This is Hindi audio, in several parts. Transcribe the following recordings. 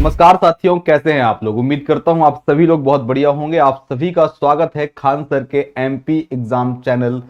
नमस्कार साथियों, कैसे हैं आप लोग। उम्मीद करता हूं आप सभी लोग बहुत बढ़िया होंगे। आप सभी का स्वागत है खान सर के MP exam channel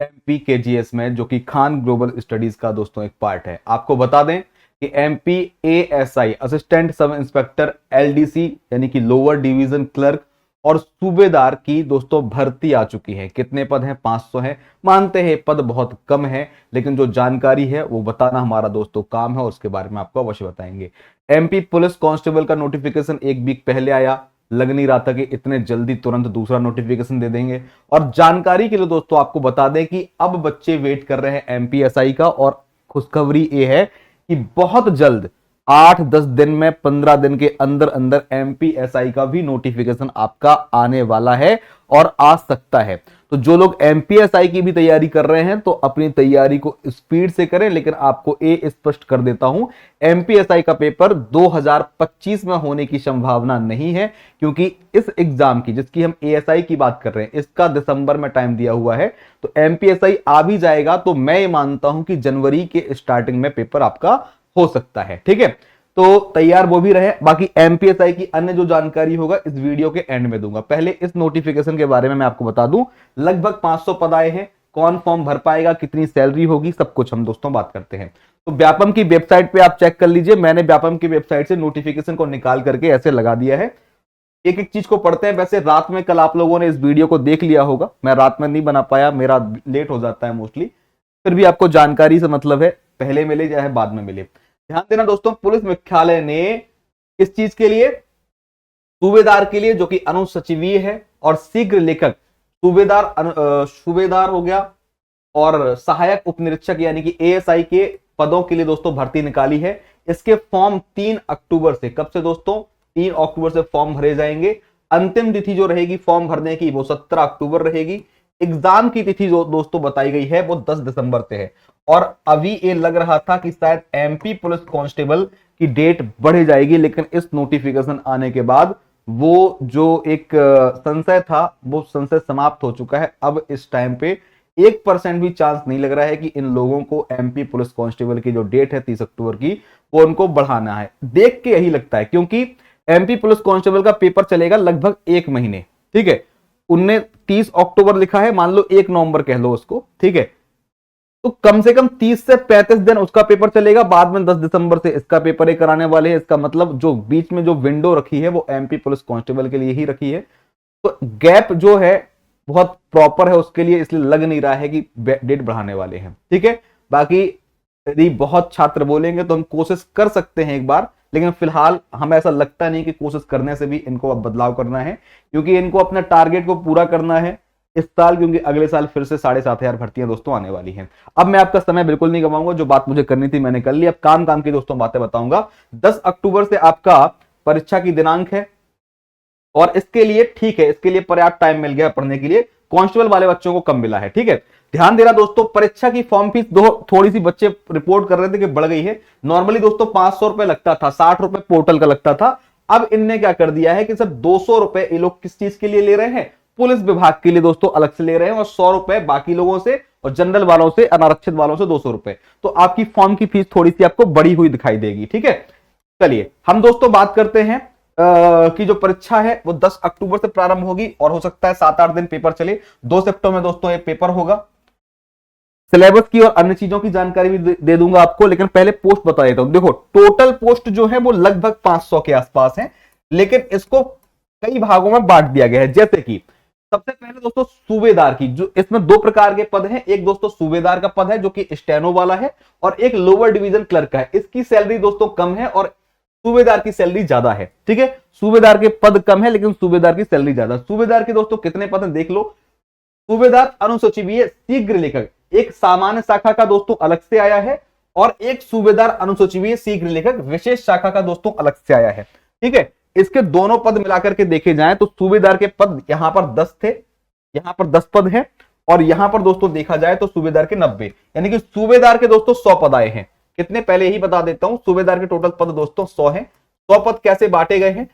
MP KGS में, जो कि खान ग्लोबल स्टडीज का दोस्तों एक पार्ट है। आपको बता दें कि MP ASI assistant sub inspector LDC यानी कि लोअर डिवीजन क्लर्क और सूबेदार की दोस्तों भर्ती आ चुकी है। कितने पद हैं? 500 हैं। मानते हैं पद बहुत कम है, लेकिन जो जानकारी है वो बताना हमारा दोस्तों काम है और उसके बारे में आपको अवश्य बताएंगे। एमपी पुलिस कांस्टेबल का नोटिफिकेशन एक वीक पहले आया। लग नहीं रहा था कि इतने जल्दी तुरंत दूसरा नोटिफिकेशन दे देंगे। और जानकारी के लिए दोस्तों आपको बता दें कि अब बच्चे वेट कर रहे हैं एमपीएसआई का, और खुशखबरी ये है कि बहुत जल्द 8-10 दिन में 15 दिन के अंदर अंदर एमपीएसआई का भी नोटिफिकेशन आपका आने वाला है और आ सकता है। तो जो लोग एमपीएसआई की भी तैयारी कर रहे हैं तो अपनी तैयारी को स्पीड से करें। लेकिन आपको ये स्पष्ट कर देता हूं, एमपीएसआई का पेपर 2025 में होने की संभावना नहीं है, क्योंकि इस एग्जाम की, जिसकी हम एएसआई की बात कर रहे हैं, इसका दिसंबर में टाइम दिया हुआ है। तो एमपीएसआई आ भी जाएगा तो मैं ये मानता हूं कि जनवरी के स्टार्टिंग में पेपर आपका हो सकता है। ठीक है, तो तैयार वो भी रहे। बाकी एमपीएसआई की अन्य जो जानकारी होगा इस वीडियो के एंड में दूंगा। पहले इस नोटिफिकेशन के बारे में मैं आपको बता दूं, लगभग 500 पद आए हैं। कौन फॉर्म भर पाएगा, कितनी सैलरी होगी, सब कुछ हम दोस्तों बात करते हैं। तो व्यापम की वेबसाइट पे आप चेक कर लीजिए। मैंने व्यापम की वेबसाइट से नोटिफिकेशन को निकाल करके ऐसे लगा दिया है। एक एक चीज को पढ़ते हैं। वैसे रात में कल आप लोगों ने इस वीडियो को देख लिया होगा, मैं रात में नहीं बना पाया, मेरा लेट हो जाता है मोस्टली। फिर भी आपको जानकारी से मतलब है, पहले मिले चाहे बाद में मिले। ध्यान देना दोस्तों, पुलिस मुख्यालय ने इस चीज के लिए, सूबेदार के लिए जो कि अनुसचिवीय है, और शीघ्र लेखक सूबेदार हो गया, और सहायक उपनिरीक्षक यानी कि एएसआई के पदों के लिए दोस्तों भर्ती निकाली है। इसके फॉर्म 3 अक्टूबर से, कब से दोस्तों? 3 अक्टूबर से फॉर्म भरे जाएंगे। अंतिम तिथि जो रहेगी फॉर्म भरने की वो 17 अक्टूबर रहेगी। एग्जाम की तिथि जो दोस्तों बताई गई है वो 10 दिसंबर से है। और अभी ये लग रहा था कि शायद एमपी पुलिस कांस्टेबल की डेट बढ़ जाएगी, लेकिन इस नोटिफिकेशन आने के बाद वो जो एक संशय था वो संशय समाप्त हो चुका है। अब इस टाइम पे 1% भी चांस नहीं लग रहा है कि इन लोगों को एमपी पुलिस कांस्टेबल की जो डेट है 30 अक्टूबर की, वो उनको बढ़ाना है। देख के यही लगता है, क्योंकि एमपी पुलिस कांस्टेबल का पेपर चलेगा लगभग 1 महीने। ठीक है, उनने 30 अक्टूबर लिखा है, मान लो 1 नवंबर कह लो उसको। ठीक है, तो कम से कम 30 से 35 दिन उसका पेपर चलेगा। बाद में 10 दिसंबर से इसका पेपर ही कराने वाले हैं। इसका मतलब जो बीच में जो विंडो रखी है वो एमपी पुलिस कांस्टेबल के लिए ही रखी है। तो गैप जो है बहुत प्रॉपर है उसके लिए, इसलिए लग नहीं रहा है कि डेट बढ़ाने वाले हैं। ठीक है, बाकी यदि बहुत छात्र बोलेंगे तो हम कोशिश कर सकते हैं एक बार, लेकिन फिलहाल हमें ऐसा लगता नहीं कि कोशिश करने से भी इनको अब बदलाव करना है, क्योंकि इनको अपने टारगेट को पूरा करना है इस साल, क्योंकि अगले साल फिर से 7,500 भर्तियां दोस्तों आने वाली हैं। अब मैं आपका समय बिल्कुल नहीं गवाऊंगा, जो बात मुझे करनी थी मैंने कर ली। अब काम की दोस्तों बातें बताऊंगा। 10 अक्टूबर से आपका परीक्षा की दिनांक है, और इसके लिए ठीक है, इसके लिए पर्याप्त टाइम मिल गया पढ़ने के लिए। कांस्टेबल वाले बच्चों को कम मिला है। ठीक है, ध्यान देना दोस्तों, परीक्षा की फॉर्म फीस थोड़ी सी बच्चे रिपोर्ट कर रहे थे कि बढ़ गई है। नॉर्मली दोस्तों 500 रुपए लगता था, 60 रुपए पोर्टल का लगता था। अब इनने क्या कर दिया है कि सिर्फ 200 रुपए ये लोग किस चीज के लिए ले रहे हैं? पुलिस विभाग के लिए दोस्तों अलग से ले रहे हैं, और 100 रुपए बाकी लोगों से, और जनरल वालों से, अनारक्षित वालों से 200 रुपए। तो आपकी फॉर्म की फीस थोड़ी सी आपको बढ़ी हुई दिखाई देगी। ठीक है, चलिए हम दोस्तों बात करते हैं कि जो परीक्षा है वो 10 अक्टूबर से प्रारंभ होगी, और हो सकता है 7-8 दिन पेपर चले। 2 सिफ्टों में दोस्तों ये पेपर होगा। सिलेबस की और अन्य चीजों की जानकारी भी दे दूंगा आपको, लेकिन पहले पोस्ट बता देता हूं। देखो, टोटल पोस्ट जो है वो लगभग 500 के आसपास है, लेकिन इसको कई भागों में बांट दिया गया है। जैसे कि सबसे पहले दोस्तों सूबेदार की, जो इसमें 2 प्रकार के पद हैं। एक दोस्तों सूबेदार का पद है जो कि स्टेनो वाला है, और एक लोअर डिवीजन क्लर्क का है। इसकी सैलरी दोस्तों कम है और सूबेदार की सैलरी ज्यादा है। ठीक है, सूबेदार के पद कम है लेकिन सूबेदार की सैलरी ज्यादा। सूबेदार के दोस्तों कितने पद हैं देख लो। सूबेदार अनुसूचीय शीघ्र लेखक, एक सामान्य शाखा का दोस्तों अलग से आया है, और एक सूबेदार अनुसूचीय शीघ्र लेखक विशेष शाखा का दोस्तों अलग से आया है। ठीक है, इसके दोनों पद मिलाकर के देखे जाएं तो सूबेदार के पद यहां पर 10 थे, यहां पर 10 पद हैं, और यहां पर दोस्तों देखा जाए तो सूबेदार के 90, यानी कि सूबेदार के दोस्तों 100 पद आए हैं। कितने पहले ही बता देता हूं, सूबेदार के टोटल पद दोस्तों 100 हैं। 100 पद कैसे बांटे गए हैं,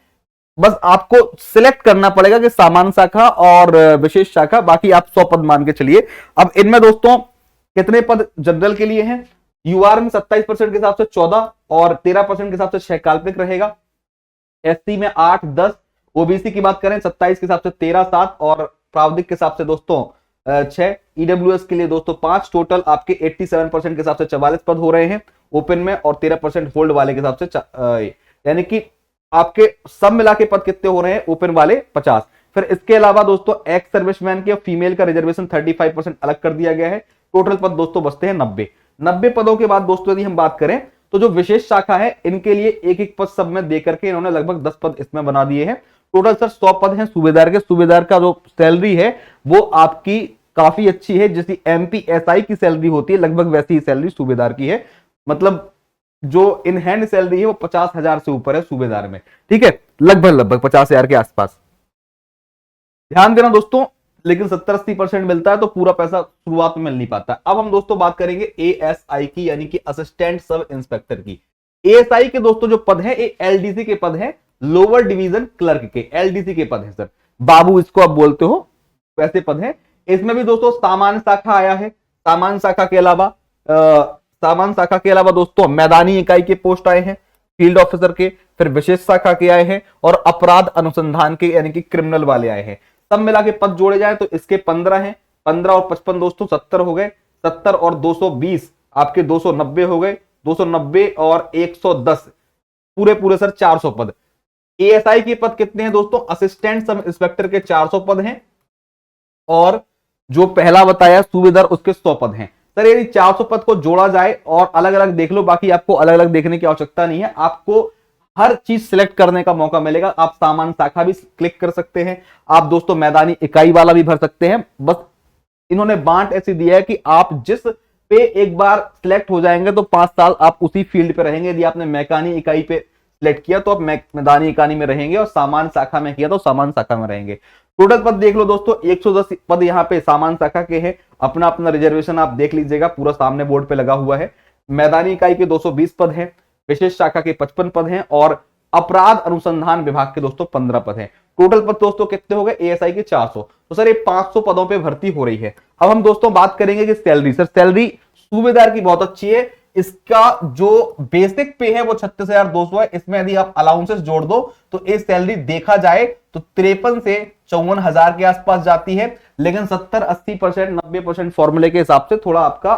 बस आपको सिलेक्ट करना पड़ेगा कि सामान्य शाखा और विशेष शाखा, बाकी आप 100 पद मान के चलिए। अब इनमें दोस्तों कितने पद जनरल के लिए हैं? यूआर में 27% के हिसाब से 14 और 13% के हिसाब से 6 काल्पनिक रहेगा। एससी में 8, 10, ओबीसी की बात करें 27 के हिसाब से 13, 7 और प्रावधिक के हिसाब से दोस्तों 6, ईडब्ल्यूएस के लिए दोस्तों 5, टोटल आपके 87% के हिसाब से 44 पद हो रहे हैं ओपन में और 13% होल्ड वाले के हिसाब से यानी कि आपके सब मिला के पद कितने हो रहे हैं ओपन वाले 50। फिर इसके अलावा दोस्तों एक्स सर्विसमैन के फीमेल का रिजर्वेशन 35% अलग कर दिया गया है। टोटल पद दोस्तों बचते हैं 90 पदों के बाद दोस्तों यदि हम बात करें तो जो विशेष शाखा है इनके लिए एक एक पद सब में देकर के इन्होंने लगभग 10 पद इसमें बना दिए हैं। टोटल सर 100 पद हैं सूबेदार के। सूबेदार का जो सैलरी है वो आपकी काफी अच्छी है, जैसी एमपीएसआई की सैलरी होती है लगभग वैसी ही सैलरी सूबेदार की है। मतलब जो इन हैंड सैलरी है वो 50,000 से ऊपर है सूबेदार में, ठीक है, लगभग 50,000 के आसपास। ध्यान देना दोस्तों, लेकिन 70-80% मिलता है तो पूरा पैसा शुरुआत में मिल नहीं पाता। अब हम दोस्तों बात करेंगे एएसआई की, यानी कि असिस्टेंट सब इंस्पेक्टर की। एएसआई के दोस्तों जो पद है ये एलडीसी के पद है, लोअर डिवीजन क्लर्क के एलडीसी के पद है सर, बाबू इसको आप बोलते हो, वैसे पद है। इसमें भी दोस्तों सामान्य शाखा आया है, सामान्य शाखा के अलावा दोस्तों मैदानी इकाई के पोस्ट आए हैं फील्ड ऑफिसर के, फिर विशेष शाखा के आए हैं और अपराध अनुसंधान के यानी कि क्रिमिनल वाले आए हैं। सब मिला के पद जोड़े जाए तो इसके 15 हैं, 15 और 55 दोस्तों 70 हो गए, 70 और 220 आपके 290 हो गए, 290 और 110 पूरे सर 400 पद। एएसआई के पद कितने हैं दोस्तों, असिस्टेंट सब इंस्पेक्टर के 400 पद हैं और जो पहला बताया सूबेदार उसके 100 पद हैं। सर यदि 400 पद को जोड़ा जाए और अलग अलग देख लो, बाकी आपको अलग अलग देखने की आवश्यकता नहीं है, आपको हर चीज सिलेक्ट करने का मौका मिलेगा। आप सामान्य शाखा भी क्लिक कर सकते हैं, आप दोस्तों मैदानी इकाई वाला भी भर सकते हैं। बस इन्होंने बांट ऐसी दिया है कि आप जिस पे एक बार सिलेक्ट हो जाएंगे तो 5 साल आप उसी फील्ड पे रहेंगे। यदि आपने मैदानी इकाई पे सिलेक्ट किया तो आप मैदानी इकाई में रहेंगे और सामान्य शाखा में किया तो सामान्य शाखा में रहेंगे। टोटल पद देख लो दोस्तों 110 पद यहाँ पे सामान्य शाखा के हैं। अपना अपना रिजर्वेशन आप देख लीजिएगा, पूरा सामने बोर्ड पे लगा हुआ है। मैदानी इकाई के 220 पद हैं, विशेष शाखा के 55 पद हैं और अपराध अनुसंधान विभाग के दोस्तों 15 पद हैं। टोटल पद दोस्तों कितने हो गए एएसआई के 400। तो सर ये 500 पदों पे भर्ती हो रही है। अब हम दोस्तों बात करेंगे कि सैलरी, सर सैलरी सूबेदार की बहुत अच्छी है। इसका जो बेसिक पे है वो 36,200 है। इसमें यदि आप अलाउंसेस जोड़ दो तो ये सैलरी देखा जाए तो 53 से 54,000 के आसपास जाती है, लेकिन 70-80%, 90% फॉर्मूले के हिसाब से थोड़ा आपका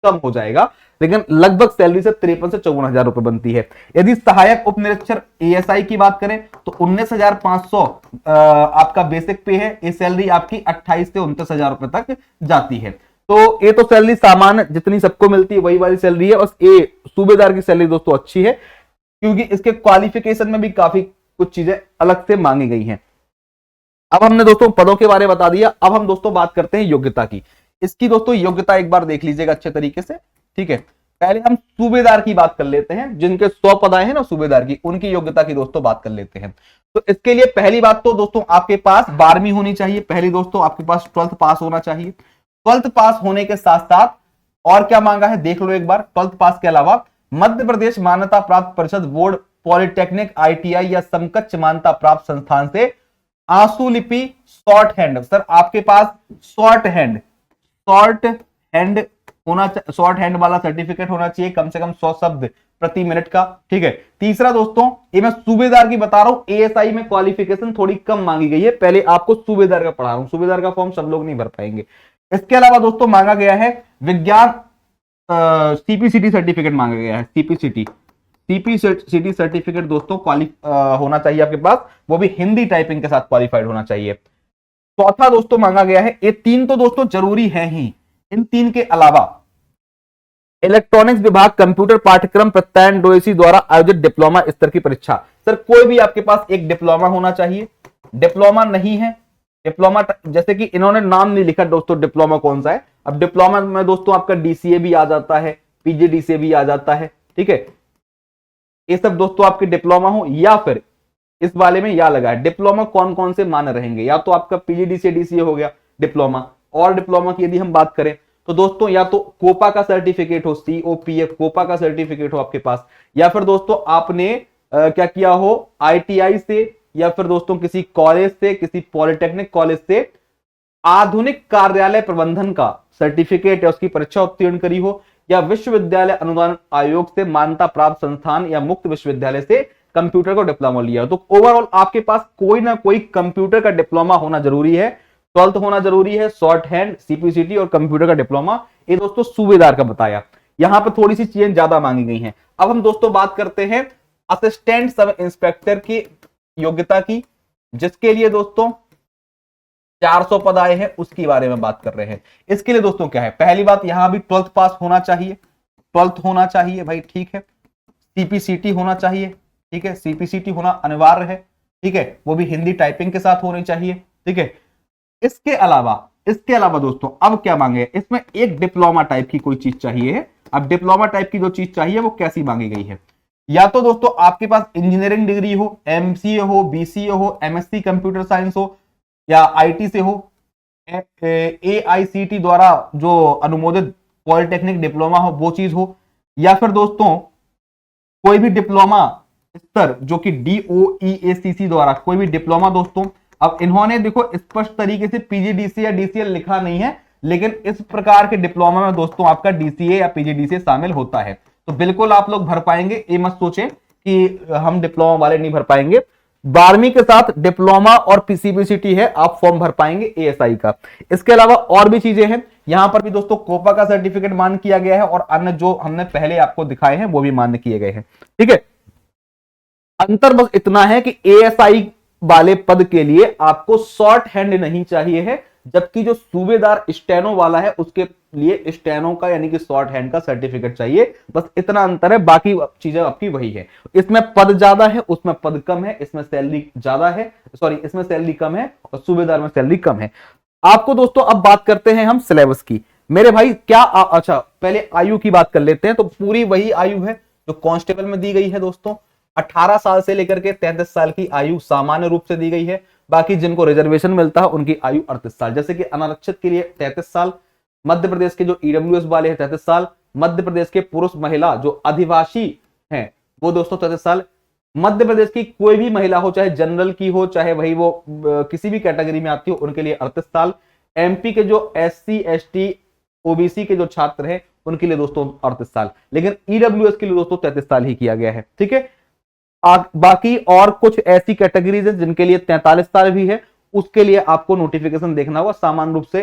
कम हो जाएगा, लेकिन लगभग सैलरी से 53 से 54,000 रुपए बनती है। यदि सहायक उप निरीक्षक एएसआई की बात करें तो 19,500 आपका बेसिक पे है। ये सैलरी आपकी 28 से 29,000 रुपए तक जाती है। तो ये तो सैलरी सामान्य जितनी सबको मिलती है वही वाली सैलरी है। बस ये सूबेदार की सैलरी दोस्तों अच्छी है क्योंकि इसके क्वालिफिकेशन में भी काफी कुछ चीजें अलग से मांगी गई हैं। अब हमने दोस्तों पदों के बारे में बता दिया, अब हम दोस्तों बात करते हैं योग्यता की। इसकी दोस्तों योग्यता एक बार देख लीजिएगा अच्छे तरीके से, ठीक है। पहले हम सूबेदार की बात कर लेते हैं, जिनके 100 पद आए हैं ना सूबेदार की, उनकी योग्यता की दोस्तों बात कर लेते हैं। तो इसके लिए पहली बात तो दोस्तों आपके पास 12वीं होनी चाहिए। पहली दोस्तों आपके पास 12th पास होना चाहिए। 12th पास होने के साथ साथ और क्या मांगा है देख लो एक बार। 12th पास के अलावा मध्य प्रदेश मान्यता प्राप्त परिषद बोर्ड, पॉलिटेक्निक, आईटीआई या समकक्ष मान्यता प्राप्त संस्थान से आंसुलिपि शॉर्ट हैंड। सर आपके पास शॉर्ट हैंड होना, शॉर्ट हैंड वाला सर्टिफिकेट होना चाहिए, कम से कम 100 शब्द प्रति मिनट का, ठीक है। तीसरा दोस्तों ये मैं सूबेदार की बता रहा हूं, एएसआई में क्वालिफिकेशन थोड़ी कम मांगी गई है, पहले आपको सूबेदार का पढ़ा रहा हूं, सूबेदार का फॉर्म सब लोग नहीं भर पाएंगे। इसके अलावा दोस्तों मांगा गया है विज्ञान सीपीसीटी सर्टिफिकेट मांगा गया है। सीपीसीटी सर्टिफिकेट दोस्तों होना चाहिए आपके पास, वो भी हिंदी टाइपिंग के साथ क्वालिफाइड होना चाहिए। चौथा दोस्तों मांगा गया है, ये 3 तो दोस्तों जरूरी है ही, इन 3 के अलावा इलेक्ट्रॉनिक्स विभाग कंप्यूटर पाठ्यक्रम प्रत्यायन डोएसी द्वारा आयोजित डिप्लोमा स्तर की परीक्षा। सर कोई भी आपके पास एक डिप्लोमा होना चाहिए। डिप्लोमा नहीं है, डिप्लोमा जैसे कि इन्होंने नाम नहीं लिखा दोस्तों डिप्लोमा कौन सा है। अब डिप्लोमा में दोस्तों आपका डीसीए भी आ जाता है, पीजीडीसीए भी आ जाता है, ठीक है। ये सब दोस्तों आपके डिप्लोमा हो, या फिर इस वाले में या लगा है डिप्लोमा कौन कौन से मान्य रहेंगे, या तो आपका पीजीडीसीए डीसीए हो गया डिप्लोमा, और डिप्लोमा की यदि हम बात करें तो दोस्तों या तो कोपा का सर्टिफिकेट हो, सीओपीएफ कोपा का सर्टिफिकेट हो आपके पास, या फिर दोस्तों आपने क्या किया हो आईटीआई से, या फिर दोस्तों किसी कॉलेज से, किसी पॉलिटेक्निक कॉलेज से आधुनिक कार्यालय प्रबंधन का सर्टिफिकेट या उसकी परीक्षा उत्तीर्ण करी हो, या विश्वविद्यालय अनुदान आयोग से मान्यता प्राप्त संस्थान या मुक्त विश्वविद्यालय से कंप्यूटर का डिप्लोमा लिया हो। तो ओवरऑल आपके पास कोई ना कोई कंप्यूटर का डिप्लोमा होना जरूरी है, 12th होना जरूरी है, शॉर्ट हैंड, सीपीसीटी और कंप्यूटर का डिप्लोमा। ये दोस्तों सूबेदार का बताया। यहां पर थोड़ी सी चीजें ज्यादा मांगी गई हैं। अब हम दोस्तों बात करते हैं असिस्टेंट सब इंस्पेक्टर की योग्यता की, जिसके लिए दोस्तों 400 पद आए हैं, उसके बारे में बात कर रहे हैं। इसके लिए दोस्तों क्या है, पहली बात यहां भी 12th पास होना चाहिए, 12th होना चाहिए भाई, ठीक है। सीपीसीटी होना चाहिए, ठीक है, सीपीसीटी होना अनिवार्य है, ठीक है, वो भी हिंदी टाइपिंग के साथ होनी चाहिए, ठीक है। इसके अलावा दोस्तों अब क्या मांगे, इसमें एक डिप्लोमा टाइप की कोई चीज चाहिए है। अब डिप्लोमा टाइप की जो चीज चाहिए वो कैसी मांगी गई है, या तो दोस्तों आपके पास इंजीनियरिंग डिग्री हो, एमसीए हो, बीसीए हो, एमएससी कंप्यूटर साइंस हो, या आईटी से हो, एआईसीटी द्वारा जो अनुमोदित पॉलिटेक्निक डिप्लोमा हो वो चीज हो, या फिर दोस्तों कोई भी डिप्लोमा स्तर जो कि डीओईएसीसी द्वारा कोई भी डिप्लोमा दोस्तों। अब इन्होंने देखो स्पष्ट तरीके से पीजीडीसी या डीसीएल लिखा नहीं है, लेकिन इस प्रकार के डिप्लोमा में दोस्तों आपका डीसीए या पीजीडीसीए शामिल होता है। तो बिल्कुल आप लोग भर पाएंगे, ये मत सोचें कि हम डिप्लोमा वाले नहीं भर पाएंगे। 12वीं के साथ डिप्लोमा और पीसीपीसीटी है, आप फॉर्म भर पाएंगे एएसआई का। इसके अलावा और भी चीजें हैं, यहां पर भी दोस्तों कोपा का सर्टिफिकेट मान्य किया गया है और अन्य जो हमने पहले आपको दिखाए हैं वो भी मान्य किए गए हैं, ठीक है। अंतर बस इतना है कि एएसआई वाले पद के लिए आपको शॉर्ट हैंड नहीं चाहिए है, जबकि जो सूबेदार स्टेनो वाला है उसके लिए स्टेनो का यानी कि शॉर्ट हैंड का सर्टिफिकेट चाहिए। बस इतना अंतर है, बाकी चीजें आपकी वही है। इसमें पद ज्यादा है, उसमें पद कम है, इसमें सैलरी ज्यादा है, सॉरी इसमें सैलरी कम है और सूबेदार में सैलरी कम है। आपको दोस्तों अब बात करते हैं हम सिलेबस की। मेरे भाई क्या अच्छा पहले आयु की बात कर लेते हैं। तो पूरी वही आयु है जो कांस्टेबल में दी गई है दोस्तों। 18 साल से लेकर के 33 साल की आयु सामान्य रूप से दी गई है। बाकी जिनको रिजर्वेशन मिलता है उनकी आयु 38 साल, जैसे कि अनारक्षित के लिए 33 साल, मध्य प्रदेश के जो ईडब्ल्यूएस वाले हैं 33 साल, मध्य प्रदेश के पुरुष महिला जो अधिवासी हैं वो दोस्तों 33 साल, मध्य प्रदेश की कोई भी महिला हो, चाहे जनरल की हो, चाहे वही वो किसी भी कैटेगरी में आती हो, उनके लिए 38 साल। एमपी के जो एससी एसटी ओबीसी के जो छात्र हैं उनके लिए दोस्तों 38 साल, लेकिन ईडब्ल्यूएस के लिए दोस्तों 33 साल ही किया गया है, ठीक है। बाकी और कुछ ऐसी कैटेगरीज है जिनके लिए 43 साल भी है, उसके लिए आपको नोटिफिकेशन देखना होगा। सामान्य रूप से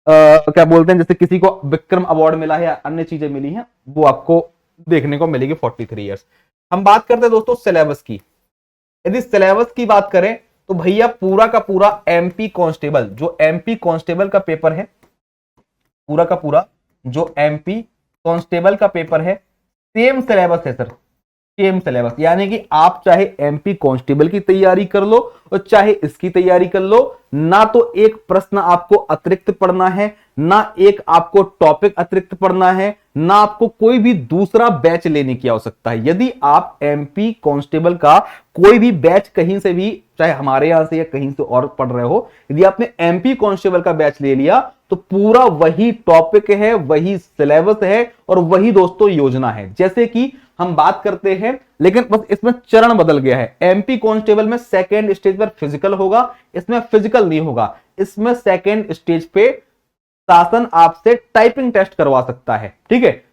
क्या बोलते हैं, जैसे किसी को विक्रम अवार्ड मिला है या अन्य चीजें मिली हैं वो आपको देखने को मिलेगी 43 ईयर्स। हम बात करते हैं दोस्तों सिलेबस की। यदि सिलेबस की बात करें तो भैया पूरा का पूरा एमपी कांस्टेबल, जो एमपी कांस्टेबल का पेपर है, पूरा का पूरा जो एमपी कांस्टेबल का पेपर है, सेम सिलेबस है सर, सेम सिलेबस। यानी कि आप चाहे एमपी कांस्टेबल की तैयारी कर लो और चाहे इसकी तैयारी कर लो, ना तो एक प्रश्न आपको अतिरिक्त पढ़ना है, ना एक आपको टॉपिक अतिरिक्त पढ़ना है, ना आपको कोई भी दूसरा बैच लेने की आवश्यकता है। यदि आप एमपी कांस्टेबल का कोई भी बैच कहीं से भी, चाहे हमारे यहां से या कहीं से और पढ़ रहे हो, यदि आपने एमपी कांस्टेबल का बैच ले लिया तो पूरा वही टॉपिक है, वही सिलेबस है और वही दोस्तों योजना है जैसे कि हम बात करते हैं, लेकिन बस इसमें चरण बदल गया है। एमपी कांस्टेबल में सेकेंड स्टेज पर फिजिकल होगा, इसमें फिजिकल नहीं होगा। इसमें सेकेंड स्टेज पे शासन आपसे टाइपिंग टेस्ट करवा सकता है, ठीक है।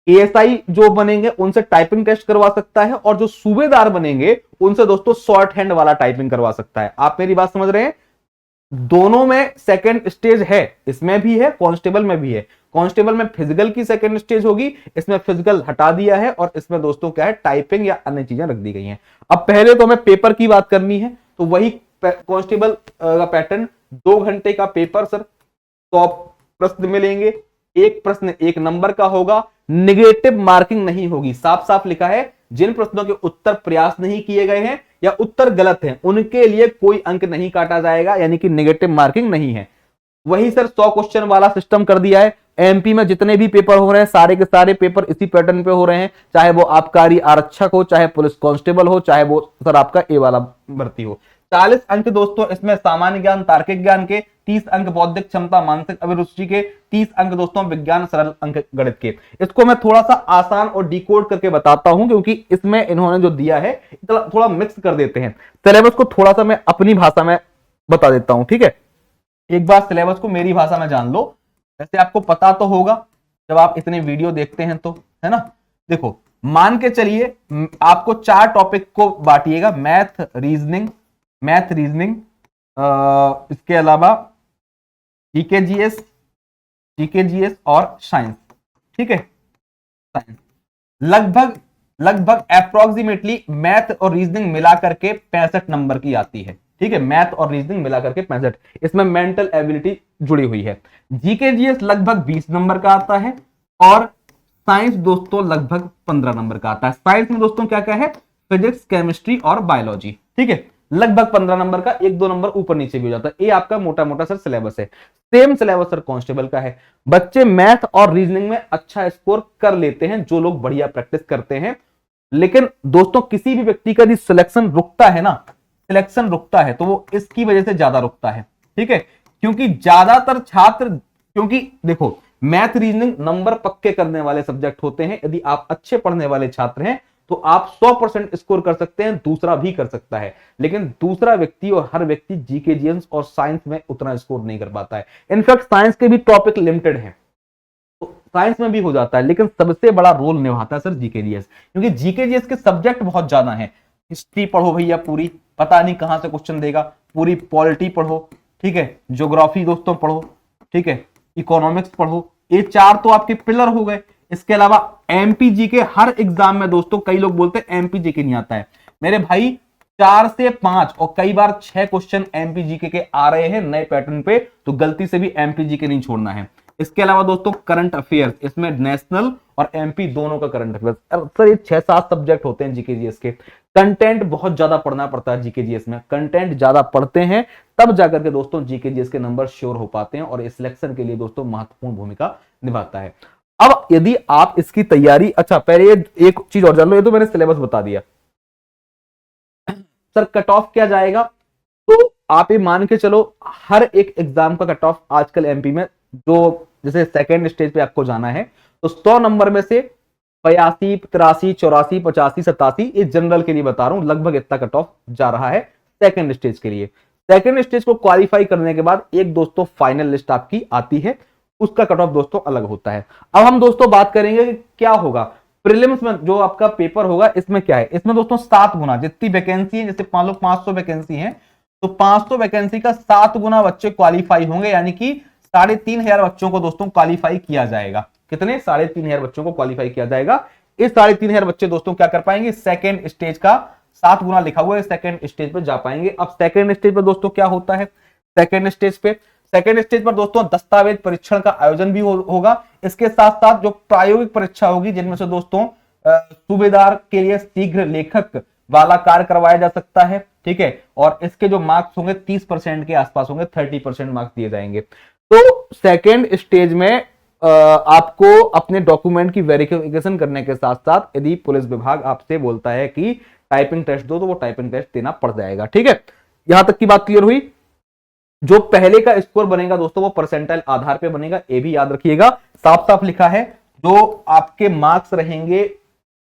एएसआई जो बनेंगे उनसे टाइपिंग टेस्ट करवा सकता है और जो सूबेदार बनेंगे उनसे दोस्तों शॉर्ट हैंड वाला टाइपिंग करवा सकता है। आप मेरी बात समझ रहे हैं? दोनों में सेकेंड स्टेज है, इसमें भी है, कांस्टेबल में भी है। कांस्टेबल में फिजिकल की सेकेंड स्टेज होगी, इसमें फिजिकल हटा दिया है और इसमें दोस्तों क्या है, टाइपिंग या अन्य चीजें रख दी गई हैं। अब पहले तो हमें पेपर की बात करनी है, तो वही कांस्टेबल का पैटर्न, 2 घंटे का पेपर सर, 100 प्रश्न मिलेंगे, एक प्रश्न 1 नंबर का होगा, निगेटिव मार्किंग नहीं होगी। साफ साफ लिखा है, जिन प्रश्नों के उत्तर प्रयास नहीं किए गए हैं या उत्तर गलत हैं उनके लिए कोई अंक नहीं काटा जाएगा, यानी कि नेगेटिव मार्किंग नहीं है। वही सर 100 क्वेश्चन वाला सिस्टम कर दिया है। एमपी में जितने भी पेपर हो रहे हैं सारे के सारे पेपर इसी पैटर्न पे हो रहे हैं, चाहे वो आबकारी आरक्षक हो, चाहे पुलिस कांस्टेबल हो, चाहे वो सर आपका ए वाला भर्ती हो। 40 अंक दोस्तों इसमें सामान्य ज्ञान तार्किक ज्ञान के, 30 अंक बौद्धिक क्षमता मानसिक अभिरुचि के, 30 अंक दोस्तों विज्ञान सरल अंक गणित के। इसको मैं थोड़ा सा आसान और डिकोड करके बताता हूं, क्योंकि इसमें इन्होंने जो दिया है थोड़ा मिक्स कर देते हैं। सिलेबस को थोड़ा सा मैं अपनी भाषा में बता देता हूं, ठीक है। एक बार सिलेबस को मेरी भाषा में जान लो, वैसे आपको पता तो होगा जब आप इतने वीडियो देखते हैं तो, है ना। देखो मान के चलिए आपको 4 टॉपिक को बांटिएगा, मैथ रीजनिंग, इसके अलावा जीके जीएस और साइंस। ठीक है, साइंस लगभग लगभग अप्रोक्सीमेटली मैथ और रीजनिंग मिला करके 65 नंबर की आती है। ठीक है, मैथ और रीजनिंग मिला करके 65, इसमें मेंटल एबिलिटी जुड़ी हुई है। जीके जीएस लगभग 20 नंबर का आता है और साइंस दोस्तों लगभग 15 नंबर का आता है। साइंस में दोस्तों क्या क्या है, फिजिक्स, केमिस्ट्री और बायोलॉजी। ठीक है, लगभग 15 नंबर का, 1-2 नंबर ऊपर नीचे भी हो जाता है। ये आपका मोटा मोटा सर सिलेबस है। सेम सिलेबस सर कांस्टेबल का है। बच्चे मैथ और रीजनिंग में अच्छा स्कोर कर लेते हैं जो लोग बढ़िया प्रैक्टिस करते हैं, लेकिन दोस्तों किसी भी व्यक्ति का सिलेक्शन रुकता है ना, सिलेक्शन रुकता है तो वो इसकी वजह से ज्यादा रुकता है। ठीक है, क्योंकि ज्यादातर छात्र, क्योंकि देखो मैथ रीजनिंग नंबर पक्के करने वाले सब्जेक्ट होते हैं। यदि आप अच्छे पढ़ने वाले छात्र हैं तो आप 100% स्कोर कर सकते हैं, दूसरा भी कर सकता है, लेकिन दूसरा व्यक्ति और हर व्यक्ति जीके जीएस और साइंस में उतना स्कोर नहीं कर पाता है। इनफैक्ट साइंस के भी टॉपिक लिमिटेड हैं, तो साइंस में भी हो जाता है, लेकिन सबसे बड़ा रोल निभाता है सर जीके जीएस, क्योंकि जीके जीएस के सब्जेक्ट बहुत ज्यादा हैं। हिस्ट्री पढ़ो भैया पूरी, पता नहीं कहां से क्वेश्चन देगा, पूरी पॉलिटी पढ़ो। ठीक है, ज्योग्राफी दोस्तों पढ़ो। ठीक है, इकोनॉमिक्स पढ़ो। ये 4 तो आपके पिलर हो गए। इसके अलावा एमपीजी के हर एग्जाम में दोस्तों, कई लोग बोलते हैं एमपीजी के नहीं आता है, मेरे भाई 4 से 5 और कई बार 6 क्वेश्चन एमपीजी के आ रहे हैं नए पैटर्न पे, तो गलती से भी एमपीजी के नहीं छोड़ना है। इसके अलावा दोस्तों करंट अफेयर्स, इसमें नेशनल और एमपी दोनों का करंट अफेयर्स। सर ये 6-7 सब्जेक्ट होते हैं जीके जीएस के। कंटेंट बहुत ज्यादा पढ़ना पड़ता है जीके जीएस में, कंटेंट ज्यादा पढ़ते हैं तब जाकर के दोस्तों जीके जीएस के नंबर श्योर हो पाते हैं, और इस सिलेक्शन के लिए दोस्तों महत्वपूर्ण भूमिका निभाता है। अब यदि आप इसकी तैयारी, अच्छा पहले ये एक चीज और जान लो, ये तो मैंने सिलेबस बता दिया। सर कट ऑफ क्या जाएगा, तो आप ये मान के चलो हर एक एग्जाम का कट ऑफ आजकल एमपी में, जो जैसे सेकेंड स्टेज पे आपको जाना है तो 100 नंबर में से 82, 83, 84, 85, 87, ये जनरल के लिए बता रहा हूं, लगभग इतना कट ऑफ जा रहा है सेकेंड स्टेज के लिए। सेकेंड स्टेज को क्वालिफाई करने के बाद एक दोस्तों फाइनल लिस्ट आपकी आती है, उसका कट ऑफ दोस्तों अलग होता है। अब हम दोस्तों बात करेंगे कि क्या होगा प्रीलिम्स में, जो आपका पेपर होगा इसमें क्या है। इसमें दोस्तों 7 गुना जितनी वैकेंसी है, जैसे मान लो 500 वैकेंसी है तो 500 वैकेंसी का 7 गुना बच्चे क्वालिफाई होंगे, यानी कि 3,500 बच्चों को दोस्तों क्वालिफाई किया जाएगा। कितने? 3,500 बच्चों को क्वालिफाई किया जाएगा। इस 3,500 बच्चे दोस्तों क्या कर पाएंगे, सेकेंड स्टेज का 7 गुना लिखा हुआ है, सेकेंड स्टेज पे जा पाएंगे। अब सेकेंड स्टेज पर दोस्तों क्या होता है, सेकेंड स्टेज पर दोस्तों दस्तावेज परीक्षण का आयोजन भी होगा। इसके साथ साथ जो प्रायोगिक परीक्षा होगी, जिनमें से दोस्तों सूबेदार के लिए शीघ्र लेखक वाला कार्य करवाया जा सकता है। ठीक है, और इसके जो मार्क्स होंगे 30% के आसपास होंगे, 30% मार्क्स दिए जाएंगे। तो सेकेंड स्टेज में आपको अपने डॉक्यूमेंट की वेरिफिकेशन करने के साथ साथ यदि पुलिस विभाग आपसे बोलता है कि टाइपिंग टेस्ट दो, तो वो टाइपिंग टेस्ट देना पड़ जाएगा। ठीक है, यहां तक की बात क्लियर हुई। जो पहले का स्कोर बनेगा दोस्तों वो परसेंटाइल आधार पे बनेगा, ये भी याद रखिएगा। साफ साफ लिखा है, जो आपके मार्क्स रहेंगे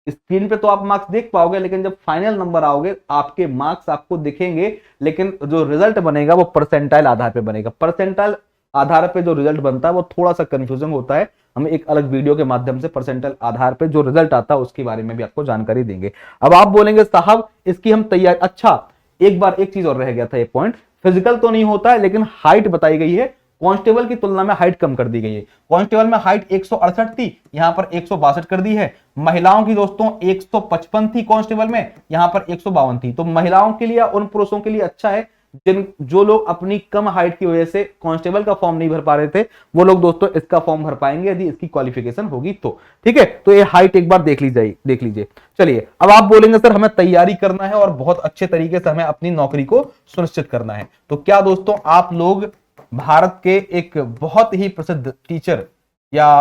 स्क्रीन पे तो आप मार्क्स देख पाओगे, लेकिन जब फाइनल नंबर आओगे आपके मार्क्स आपको दिखेंगे, लेकिन जो रिजल्ट बनेगा वो परसेंटाइल आधार पे बनेगा। परसेंटाइल आधार पे जो रिजल्ट बनता है वो थोड़ा सा कंफ्यूजन होता है, हम एक अलग वीडियो के माध्यम से परसेंटाइल आधार पे जो रिजल्ट आता है उसके बारे में भी आपको जानकारी देंगे। अब आप बोलेंगे साहब इसकी हम तैयारी, अच्छा एक चीज और रह गया था, ये पॉइंट, फिजिकल तो नहीं होता है लेकिन हाइट बताई गई है, कांस्टेबल की तुलना में हाइट कम कर दी गई है। कांस्टेबल में हाइट 168 थी, यहां पर 162 कर दी है। महिलाओं की दोस्तों 155 थी कांस्टेबल में, यहां पर 152 थी। तो महिलाओं के लिए, उन पुरुषों के लिए अच्छा है जो लोग अपनी कम हाइट की वजह से कांस्टेबल का फॉर्म नहीं भर पा रहे थे, वो लोग दोस्तों इसका फॉर्म भर पाएंगे यदि इसकी क्वालिफिकेशन होगी तो। ठीक है, तो ये हाइट एक बार देख लीजिए। चलिए, अब आप बोलेंगे सर हमें तैयारी करना है और बहुत अच्छे तरीके से हमें अपनी नौकरी को सुनिश्चित करना है, तो क्या दोस्तों आप लोग भारत के एक बहुत ही प्रसिद्ध टीचर या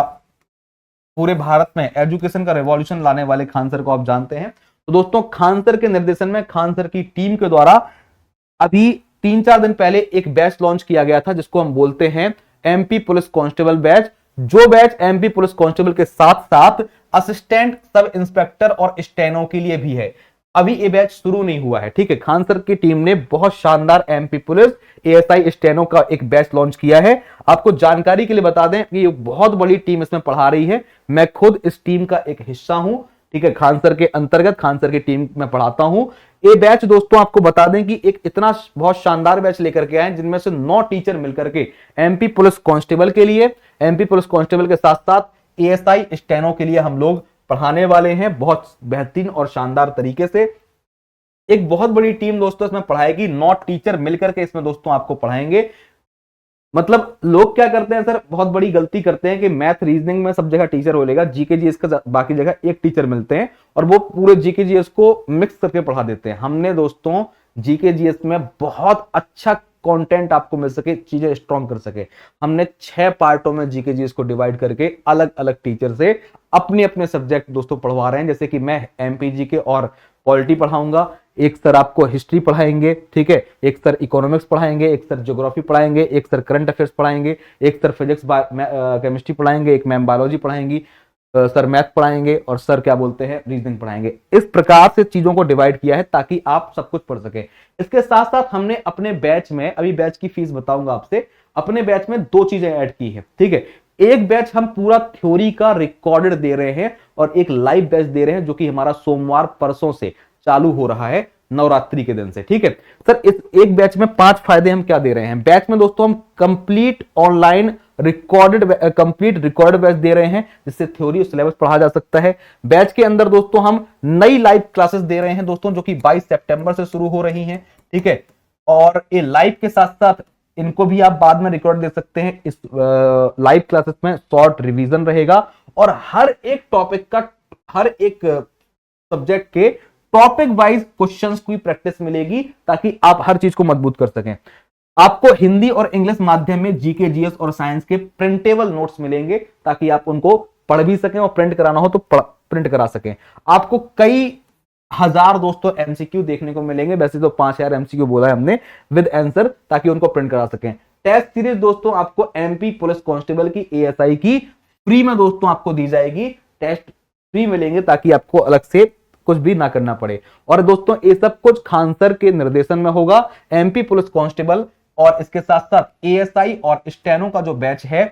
पूरे भारत में एजुकेशन का रेवोल्यूशन लाने वाले खान सर को आप जानते हैं। तो दोस्तों खान सर के निर्देशन में, खान सर की टीम के द्वारा अभी 3-4 दिन पहले एक बैच लॉन्च किया गया था, जिसको हम बोलते हैं एमपी पुलिस कांस्टेबल बैच। जो बैच एमपी पुलिस कांस्टेबल के साथ साथ असिस्टेंट सब इंस्पेक्टर और स्टेनो के लिए भी है। अभी ये बैच शुरू नहीं हुआ है। ठीक है, खान सर की टीम ने बहुत शानदार एमपी पुलिस एएसआई स्टेनो का एक बैच लॉन्च किया है। आपको जानकारी के लिए बता दें कि ये बहुत बड़ी टीम इसमें पढ़ा रही है, मैं खुद इस टीम का एक हिस्सा हूं। ठीक है, खान सर के अंतर्गत खान सर की टीम में पढ़ाता हूं। ये बैच दोस्तों आपको बता दें कि एक इतना बहुत शानदार बैच लेकर के आए, जिनमें से 9 टीचर मिलकर के एमपी पुलिस कांस्टेबल के लिए, एमपी पुलिस कांस्टेबल के साथ साथ एएसआई स्टेनो के लिए हम लोग पढ़ाने वाले हैं, बहुत बेहतरीन और शानदार तरीके से। एक बहुत बड़ी टीम दोस्तों इसमें पढ़ाएगी, 9 टीचर मिलकर के इसमें दोस्तों आपको पढ़ाएंगे। मतलब लोग क्या करते हैं सर, बहुत बड़ी गलती करते हैं कि मैथ रीजनिंग में सब जगह टीचर बोलेगा, जीके जीएस का बाकी जगह एक टीचर मिलते हैं और वो पूरे जीके जीएस को मिक्स करके पढ़ा देते हैं। हमने दोस्तों जीके जीएस में बहुत अच्छा कंटेंट आपको मिल सके, चीजें स्ट्रॉन्ग कर सके, हमने 6 पार्टों में जीके जीएस को डिवाइड करके अलग अलग टीचर से अपने अपने सब्जेक्ट दोस्तों पढ़वा रहे हैं। जैसे कि मैं एमपीजी के और पॉलिटी पढ़ाऊंगा, एक सर आपको हिस्ट्री पढ़ाएंगे, ठीक है, एक सर इकोनॉमिक्स पढ़ाएंगे, एक सर ज्योग्राफी पढ़ाएंगे, एक सर करंट अफेयर्स पढ़ाएंगे, एक सर फिजिक्स केमिस्ट्री पढ़ाएंगे, एक मैम बायोलॉजी पढ़ाएंगी, सर मैथ पढ़ाएंगे और सर क्या बोलते हैं रीजनिंग पढ़ाएंगे। इस प्रकार से चीजों को डिवाइड किया है ताकि आप सब कुछ पढ़ सके। इसके साथ साथ हमने अपने बैच में, अभी बैच की फीस बताऊंगा आपसे, अपने बैच में 2 चीजें ऐड की है, ठीक है। एक बैच हम पूरा थ्योरी का रिकॉर्डेड दे रहे हैं और एक लाइव बैच दे रहे हैं जो कि हमारा सोमवार परसों से चालू हो रहा है, नवरात्रि के दिन से, ठीक है सर। इस एक बैच में 5 फायदे हम क्या दे रहे हैं। बैच में दोस्तों हम complete online complete record batch दे रहे हैं, जिससे थ्योरी और सिलेबस पढ़ा जा सकता है। बैच के अंदर दोस्तों हम नई लाइव क्लासेस दे रहे हैं दोस्तों, जो कि 22 सितंबर से शुरू हो रही हैं, ठीक है। और ये लाइव के साथ साथ इनको भी आप बाद में रिकॉर्ड दे सकते हैं। इस लाइव क्लासेस में शॉर्ट रिवीजन रहेगा और हर एक टॉपिक का, हर एक सब्जेक्ट के टॉपिक वाइज क्वेश्चंस की प्रैक्टिस मिलेगी ताकि आप हर चीज को मजबूत कर सकें। आपको हिंदी और इंग्लिश माध्यम में जीके जीएस और साइंस के प्रिंटेबल नोट्स मिलेंगे ताकि आप उनको पढ़ भी सकें और प्रिंट कराना हो तो प्रिंट करा सकें। आपको कई हजार दोस्तों एमसीक्यू देखने को मिलेंगे, वैसे तो 5000 एमसीक्यू बोला है हमने विद आंसर, ताकि उनको प्रिंट करा सकें। टेस्ट सीरीज दोस्तों आपको एमपी पुलिस कांस्टेबल की, एएसआई की फ्री में दोस्तों आपको दी जाएगी, टेस्ट फ्री मिलेंगे ताकि आपको अलग से कुछ भी ना करना पड़े। और दोस्तों ये सब कुछ खान सर के निर्देशन में होगा। एमपी पुलिस कांस्टेबल और इसके साथ साथ एएसआई और स्टेनो का जो बैच है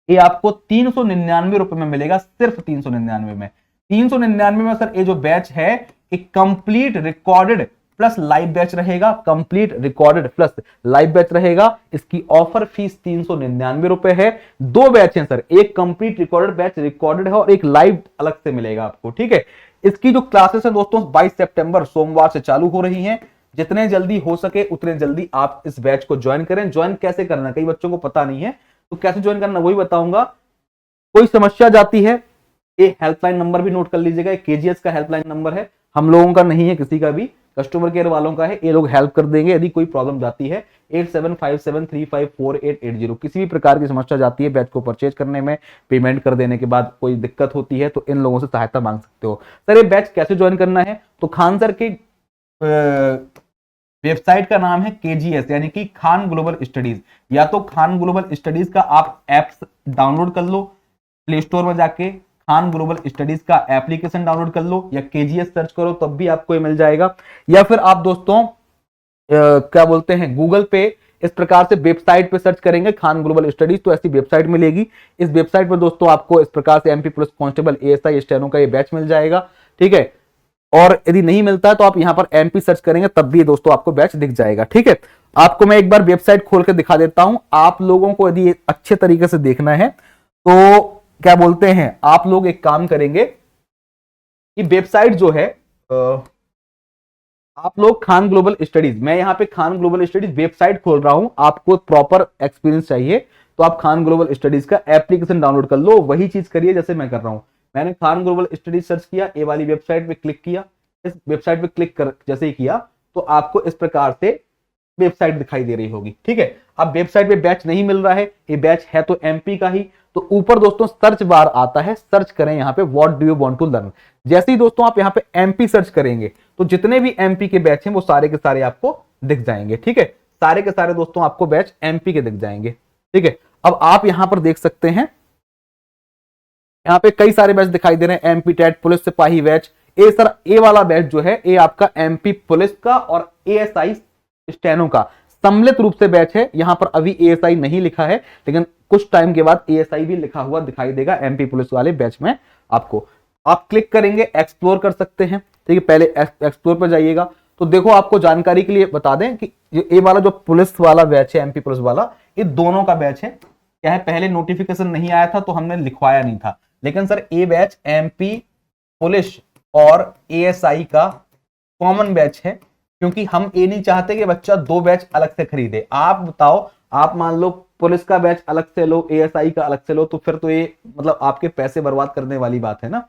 ये आपको 399 रुपए में मिलेगा, सिर्फ 399 में। 399 में सर ये जो बैच है एक complete recorded plus live batch रहेगा, complete recorded plus live batch रहेगा। इसकी ऑफर फीस 399 रुपए है। 2 बैच हैं सर, एक कंप्लीट रिकॉर्डेड बैच रिकॉर्डेड है और एक लाइव अलग से मिलेगा आपको, ठीक है। इसकी जो क्लासेस है दोस्तों 22 सितंबर सोमवार से चालू हो रही हैं। जितने जल्दी हो सके उतने जल्दी आप इस बैच को ज्वाइन करें। ज्वाइन कैसे करना, कई बच्चों को पता नहीं है, तो कैसे ज्वाइन करना वही बताऊंगा। कोई समस्या जाती है, ये हेल्पलाइन नंबर भी नोट कर लीजिएगा, केजीएस का हेल्पलाइन नंबर है, हम लोगों का नहीं है, किसी का भी कस्टमर केयर वालों का है। ये लोग हेल्प कर देंगे यदि कोई प्रॉब्लम जाती है। 8757354880, किसी भी प्रकार की समस्या जाती है बैच को परचेज करने में, पेमेंट कर देने के बाद कोई दिक्कत होती है तो इन लोगों से सहायता मांग सकते हो। सर ये बैच कैसे ज्वाइन करना है, तो खान सर के वेबसाइट का नाम है केजीएस यानी कि खान ग्लोबल स्टडीज। या तो खान ग्लोबल स्टडीज का आप ऐप्स डाउनलोड कर लो, प्ले स्टोर में जाके खान ग्लोबल स्टडीज का एप्लीकेशन डाउनलोड कर लो, या केजीएस सर्च करो तब भी आपको ये मिल जाएगा। या फिर आप दोस्तों क्या बोलते हैं गूगल पे इस प्रकार से वेबसाइट पे सर्च करेंगे खान ग्लोबल स्टडीज तो ऐसी वेबसाइट मिलेगी। इस वेबसाइट पर दोस्तों आपको इस प्रकार से MP police constable, ASI, steno का ये बैच मिल जाएगा, ठीक है। और यदि नहीं मिलता है तो आप यहां पर एमपी सर्च करेंगे तब भी दोस्तों आपको बैच दिख जाएगा, ठीक है। आपको मैं एक बार वेबसाइट खोल के दिखा देता हूं। आप लोगों को यदि अच्छे तरीके से देखना है तो क्या बोलते हैं, आप लोग एक काम करेंगे कि वेबसाइट जो है आप लोग खान ग्लोबल स्टडीज, मैं यहां पे खान ग्लोबल स्टडीज वेबसाइट खोल रहा हूं। आपको प्रॉपर एक्सपीरियंस चाहिए तो आप खान ग्लोबल स्टडीज का एप्लीकेशन डाउनलोड कर लो, वही चीज करिए जैसे मैं कर रहा हूं। मैंने खान ग्लोबल स्टडीज सर्च किया, ए वाली वेबसाइट पे क्लिक किया। इस वेबसाइट पे क्लिक कर जैसे ही किया तो आपको इस प्रकार से वेबसाइट दिखाई दे रही होगी, ठीक है। अब वेबसाइट पे बैच नहीं मिल रहा है, ये बैच है तो एमपी का ही, तो ऊपर दोस्तों सर्च बार आता है, सर्च करें यहां पे what do you want to learn. जैसे ही दोस्तों आप यहां पे एमपी सर्च करेंगे तो जितने भी एमपी के बैच हैं वो सारे के सारे आपको दिख जाएंगे, ठीक है। सारे के सारे दोस्तों आपको बैच एमपी के दिख जाएंगे, ठीक है। अब आप यहां पर देख सकते हैं, यहां पे कई सारे बैच दिखाई दे रहे हैं। एमपी टेट पुलिस सिपाही बैच, ए सर ए वाला बैच जो है ये आपका एमपी पुलिस का और एएसआई स्टेनो का सम्मिलित रूप से बैच है। यहां पर अभी एएसआई नहीं लिखा है लेकिन कुछ टाइम के बाद एएसआई भी लिखा हुआ दिखाई देगा एमपी पुलिस वाले बैच में आपको। आप क्लिक करेंगे, एक्सप्लोर कर सकते हैं। ठीक है, पहले एक्सप्लोर पर जाइएगा तो देखो, आपको जानकारी के लिए बता दें कि ये वाला जो पुलिस वाला बैच है, एमपी पुलिस वाला, ये दोनों का बैच है। क्या है, पहले नोटिफिकेशन नहीं आया था तो हमने लिखवाया नहीं था, लेकिन सर ये बैच एमपी पुलिस और एएसआई का कॉमन बैच है, क्योंकि हम ये नहीं चाहते कि बच्चा दो बैच अलग से खरीदे। आप बताओ, आप मान लो पुलिस का बैच अलग से लो, एएसआई का अलग से लो, तो फिर तो ये मतलब आपके पैसे बर्बाद करने वाली बात है ना।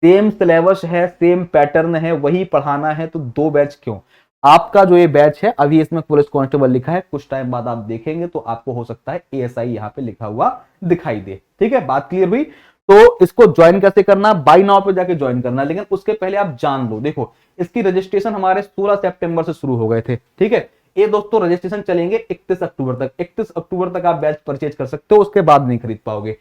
सेम सिलेबस है, सेम पैटर्न है, वही पढ़ाना है, तो दो बैच क्यों। आपका जो ये बैच है, अभी इसमें पुलिस कांस्टेबल लिखा है, कुछ टाइम बाद आप देखेंगे तो आपको हो सकता है एएसआई यहाँ पे लिखा हुआ दिखाई दे। ठीक है, बात क्लियर हुई। तो इसको ज्वाइन कैसे करना, बाय नाउ पे जाके ज्वाइन करना, लेकिन उसके पहले आप जान लो, देखो इसकी रजिस्ट्रेशन हमारे 16 सितंबर से शुरू हो गए थे। ठीक है, ये दोस्तों रजिस्ट्रेशन चलेंगे 31 अक्टूबर तक। 31 अक्टूबर तक आप बैच परचेज कर सकते हो, उसके बाद नहीं खरीद पाओगे।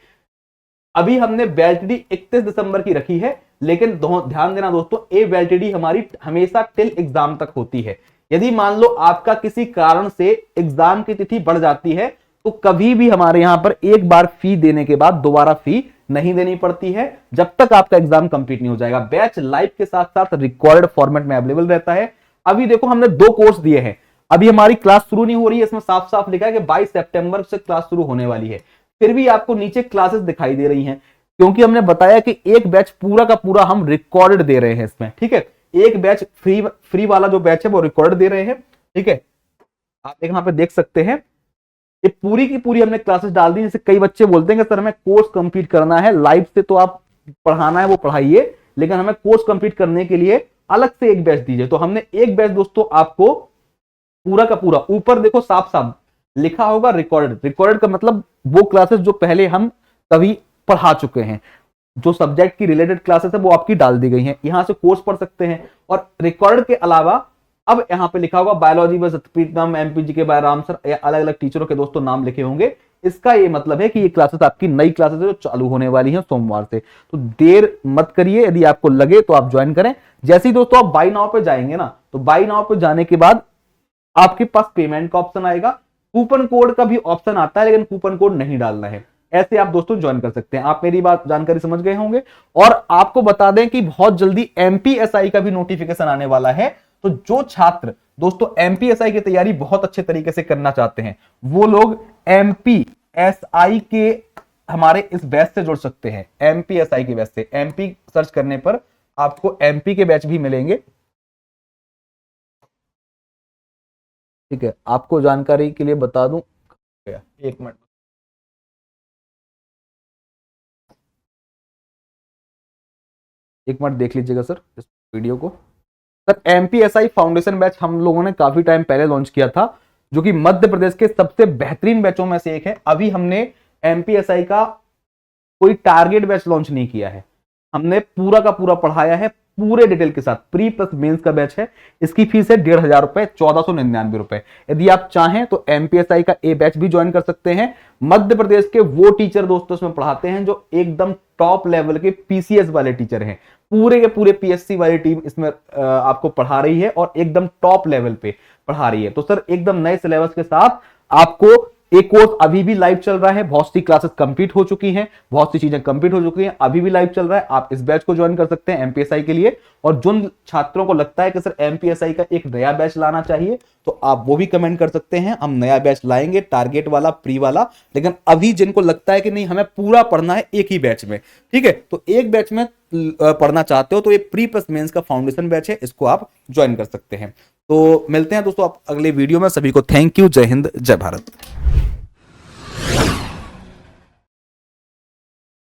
अभी हमने वैलिडिटी 31 दिसंबर की रखी है, लेकिन ध्यान देना दोस्तों, ये वैलिडिटी हमारी हमेशा टिल एग्जाम तक होती है। यदि मान लो आपका किसी कारण से एग्जाम की तिथि बढ़ जाती है, तो कभी भी हमारे यहां पर एक बार फी देने के बाद दोबारा फी नहीं देनी पड़ती है, जब तक आपका एग्जाम कंप्लीट नहीं हो जाएगा। बैच लाइव के साथ साथ रिकॉर्डेड फॉर्मेट में अवेलेबल रहता है। अभी देखो, हमने 2 कोर्स दिए हैं, अभी हमारी क्लास शुरू नहीं हो रही है, इसमें साफ साफ लिखा है कि 22 सितंबर से क्लास शुरू होने वाली है, फिर भी आपको नीचे क्लासेस दिखाई दे रही हैं, क्योंकि हमने बताया कि एक बैच पूरा का पूरा हम रिकॉर्डेड दे रहे हैं इसमें। ठीक है, एक बैच फ्री वाला जो बैच है वो रिकॉर्डेड दे रहे हैं। ठीक है, आप यहां पे देख सकते हैं, ये पूरी की पूरी हमने क्लासेस डाल दी। जैसे कई बच्चे बोलते हैं कि सर हमें कोर्स कंप्लीट करना है, लाइव से तो आप पढ़ाना है वो पढ़ाइए, लेकिन हमें कोर्स कंप्लीट करने के लिए अलग से एक बैच दीजिए। तो हमने एक बैच दोस्तों आपको पूरा का पूरा, ऊपर देखो साफ साफ लिखा होगा रिकॉर्डेड। रिकॉर्डेड का मतलब वो क्लासेस जो पहले हम कभी पढ़ा चुके हैं, जो सब्जेक्ट की रिलेटेड क्लासेस है वो आपकी डाल दी गई हैं, यहां से कोर्स पढ़ सकते हैं। और रिकॉर्डेड के अलावा अब यहां पे लिखा होगा बायोलॉजी में सतप्रीतम, एमपीजी के बाय राम सर, या अलग अलग टीचरों के दोस्तों नाम लिखे होंगे। इसका ये मतलब है कि ये क्लासेस आपकी नई क्लासेस है जो चालू होने वाली हैं सोमवार से। तो देर मत करिए, यदि आपको लगे तो आप ज्वाइन करें। जैसे ही दोस्तों आप बाय नाउ पे जाएंगे ना, तो बाय नाउ पे जाने के बाद आपके पास पेमेंट का ऑप्शन आएगा, कूपन कोड का भी ऑप्शन आता है, लेकिन कूपन कोड नहीं डालना है। ऐसे आप दोस्तों ज्वाइन कर सकते हैं। आप मेरी बात जानकारी समझ गए होंगे। और आपको बता दें कि बहुत जल्दी एमपीएसआई का भी नोटिफिकेशन आने वाला है। तो जो छात्र दोस्तों एमपीएसआई की तैयारी बहुत अच्छे तरीके से करना चाहते हैं, वो लोग एमपीएसआई के हमारे इस बैच से जुड़ सकते हैं। एमपीएसआई के बैच से एमपी सर्च करने पर आपको एमपी के बैच भी मिलेंगे। ठीक है, आपको जानकारी के लिए बता दूं, एक मिनट, एक मिनट देख लीजिएगा सर इस वीडियो को। सर एमपीएसआई फाउंडेशन बैच हम लोगों ने काफी टाइम पहले लॉन्च किया था, जो कि मध्य प्रदेश के सबसे बेहतरीन बैचों में से एक है। अभी हमने एमपीएसआई का कोई टारगेट बैच लॉन्च नहीं किया है, हमने पूरा का पूरा पढ़ाया है पूरे डिटेल के साथ। प्री प्लस मेंस का बैच है, इसकी फीस है 1500 रुपए, 1499 रुपए। यदि आप चाहें तो एमपीएसआई का ए बैच भी ज्वाइन कर सकते हैं। मध्य प्रदेश के वो टीचर दोस्तों इसमें पढ़ाते हैं जो एकदम टॉप लेवल के पीसीएस वाले टीचर हैं। पूरे के पूरे पीएससी वाली टीम इसमें आपको पढ़ा रही है और एकदम टॉप लेवल पे पढ़ा रही है। तो सर एकदम नए सिलेबस के साथ आपको एक कोर्स अभी भी लाइव चल रहा है, बहुत सी क्लासेस कंप्लीट हो चुकी हैं, बहुत सी चीजें कंप्लीट हो चुकी हैं, अभी भी लाइव चल रहा है। आप इस बैच को ज्वाइन कर सकते हैं एमपीएसआई के लिए। और जिन छात्रों को लगता है कि सर एमपीएसआई का एक नया बैच लाना चाहिए, तो आप वो भी कमेंट कर सकते हैं, हम नया बैच लाएंगे, टारगेट वाला, प्री वाला। लेकिन अभी जिनको लगता है कि नहीं हमें पूरा पढ़ना है एक ही बैच में, ठीक है, तो एक बैच में पढ़ना चाहते हो तो ये प्री प्लस मेंस का फाउंडेशन बैच है, इसको आप ज्वाइन कर सकते हैं। तो मिलते हैं दोस्तों आप अगले वीडियो में। सभी को थैंक यू, जय हिंद, जय भारत।